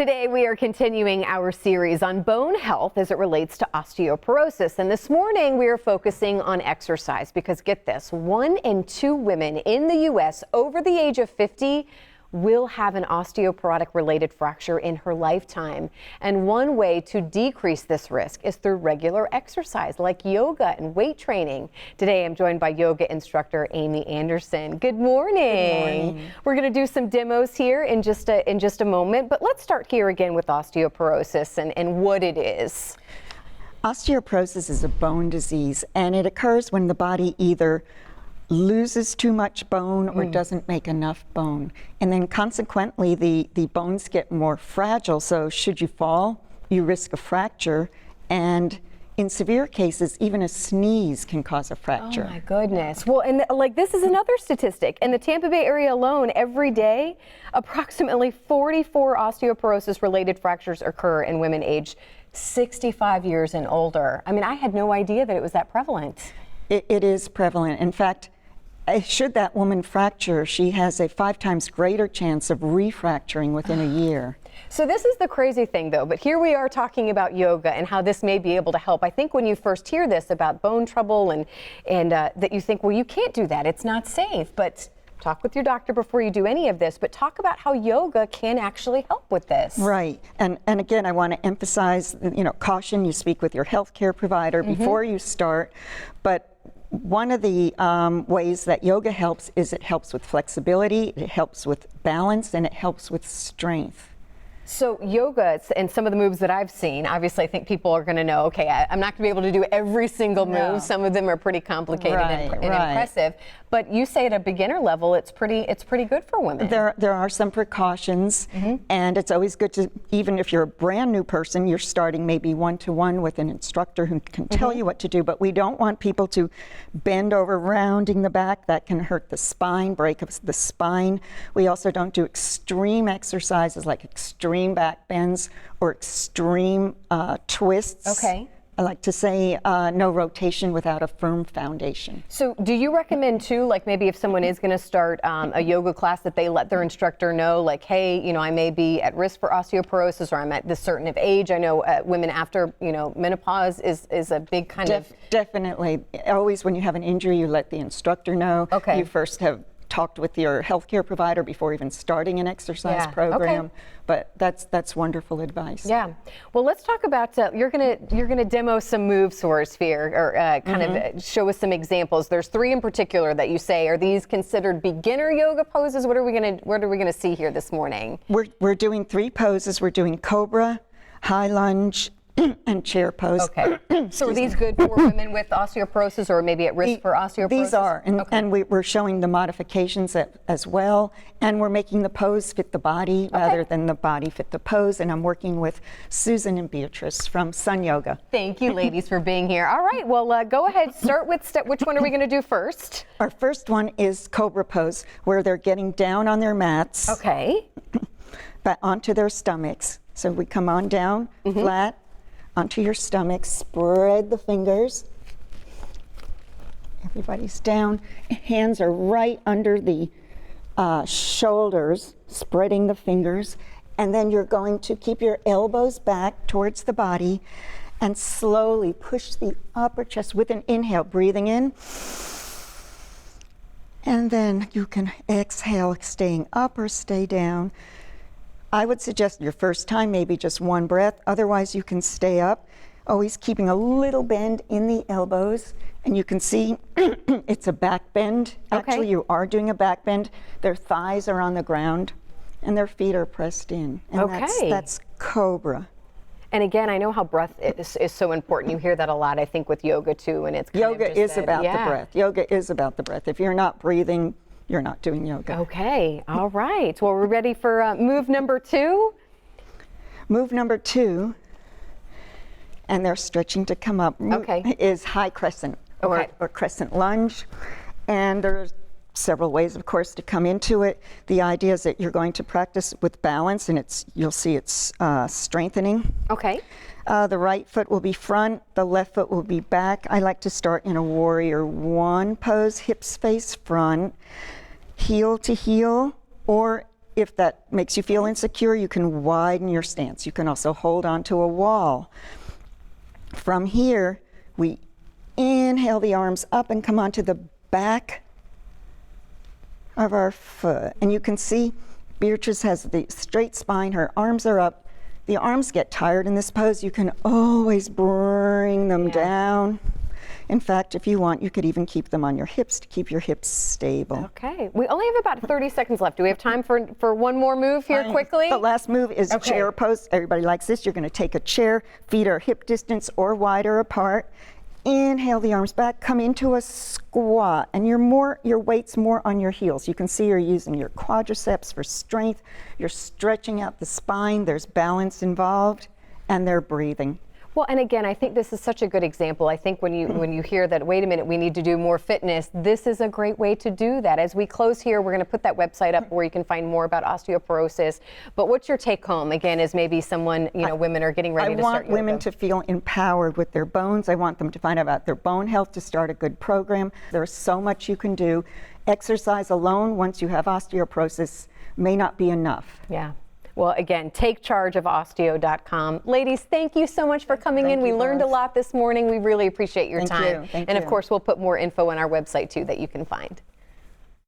Today we are continuing our series on bone health as it relates to osteoporosis. And this morning we are focusing on exercise because get this, 1 in 2 women in the U.S. over the age of 50 will have an osteoporotic related fracture in her lifetime. And one way to decrease this risk is through regular exercise like yoga and weight training. Today I'm joined by yoga instructor Amy Andersen. Good morning. Good morning. We're going to do some demos here in just a moment, but let's start here again with osteoporosis and what it is. Osteoporosis is a bone disease, and it occurs when the body either loses too much bone or doesn't make enough bone. And then consequently, the bones get more fragile. So should you fall, you risk a fracture. And in severe cases, even a sneeze can cause a fracture. Oh my goodness. Well, and like this is another statistic. In the Tampa Bay area alone, every day, approximately 44 osteoporosis related fractures occur in women aged 65 years and older. I mean, I had no idea that it was that prevalent. It is prevalent. In fact, should that woman fracture, she has a 5 times greater chance of refracturing within a year. So this is the crazy thing though, but here we are talking about yoga and how this may be able to help. I think when you first hear this about bone trouble and that you think, well, you can't do that, it's not safe, but talk with your doctor before you do any of this, but talk about how yoga can actually help with this. Right, and again, I want to emphasize, caution, you speak with your healthcare provider before you start, but one of the ways that yoga helps is it helps with flexibility, it helps with balance, and it helps with strength. So yoga and some of the moves that I've seen, obviously I think people are going to know, okay, I'm not going to be able to do every single move. No. Some of them are pretty complicated and Right. impressive. But you say at a beginner level, it's pretty good for women. There are some precautions, and it's always good to, even if you're a brand new person, you're starting maybe one-to-one with an instructor who can tell you what to do, but we don't want people to bend over rounding the back. That can hurt the spine, break up the spine. We also don't do extreme exercises like extreme back bends or extreme twists. Okay. I like to say no rotation without a firm foundation. So do you recommend too, like maybe if someone is going to start a yoga class, that they let their instructor know, like, hey, I may be at risk for osteoporosis, or I'm at this certain of age. I know women after, menopause is a big kind of... Definitely. Always when you have an injury, you let the instructor know. Okay. You first have talked with your healthcare provider before even starting an exercise program. Okay. But that's wonderful advice. Yeah. Well, let's talk about you're gonna demo some moves for us here, or kind of show us some examples. There's 3 in particular that you say are these considered beginner yoga poses. What are we gonna see here this morning? We're doing 3 poses. We're doing Cobra, high lunge, and chair pose. Okay. So are these good for women with osteoporosis or maybe at risk for osteoporosis? These are, and we're showing the modifications as well, and we're making the pose fit the body rather than the body fit the pose, and I'm working with Susan and Beatrice from Sun Yoga. Thank you, ladies, for being here. All right, well, go ahead, start with which one are we going to do first? Our first one is Cobra pose, where they're getting down on their mats. Okay. But onto their stomachs. So we come on down, flat, onto your stomach, spread the fingers. Everybody's down. Hands are right under the shoulders, spreading the fingers. And then you're going to keep your elbows back towards the body and slowly push the upper chest with an inhale, breathing in. And then you can exhale, staying up or stay down. I would suggest your first time, maybe just 1 breath. Otherwise, you can stay up, always keeping a little bend in the elbows. And you can see it's a back bend. Okay. Actually, you are doing a back bend. Their thighs are on the ground, and their feet are pressed in. And that's Cobra. And again, I know how breath is so important. You hear that a lot, I think, with yoga too. And it's kind yoga of just is about the breath. Yoga is about the breath. If you're not breathing, you're not doing yoga. Okay, all right. Well, we're ready for move number 2. Move number 2, and they're stretching to come up, is high crescent or crescent lunge. And there's several ways, of course, to come into it. The idea is that you're going to practice with balance, and you'll see it's strengthening. Okay. The right foot will be front, the left foot will be back. I like to start in a warrior 1 pose, hips face front, heel to heel, or if that makes you feel insecure, you can widen your stance. You can also hold onto a wall. From here, we inhale the arms up and come onto the back of our foot. And you can see Beatrice has the straight spine, her arms are up. The arms get tired in this pose. You can always bring them down. In fact, if you want, you could even keep them on your hips to keep your hips stable. Okay, we only have about 30 seconds left. Do we have time for one more move here quickly? The last move is chair pose. Everybody likes this. You're going to take a chair, feet are hip distance or wider apart. Inhale the arms back, come into a squat, and your weight's more on your heels. You can see you're using your quadriceps for strength. You're stretching out the spine. There's balance involved, and they're breathing. Well, and again, I think this is such a good example. I think when you hear that, wait a minute, we need to do more fitness, this is a great way to do that. As we close here, we're going to put that website up where you can find more about osteoporosis. But what's your take home, again, as maybe someone, women are getting ready to start yoga? I want women to feel empowered with their bones. I want them to find out about their bone health, to start a good program. There's so much you can do. Exercise alone, once you have osteoporosis, may not be enough. Yeah. Well, again, take charge of osteo.com. Ladies, thank you so much for coming in. We learned a lot this morning. We really appreciate your time. Thank you. And of course, we'll put more info on our website too that you can find.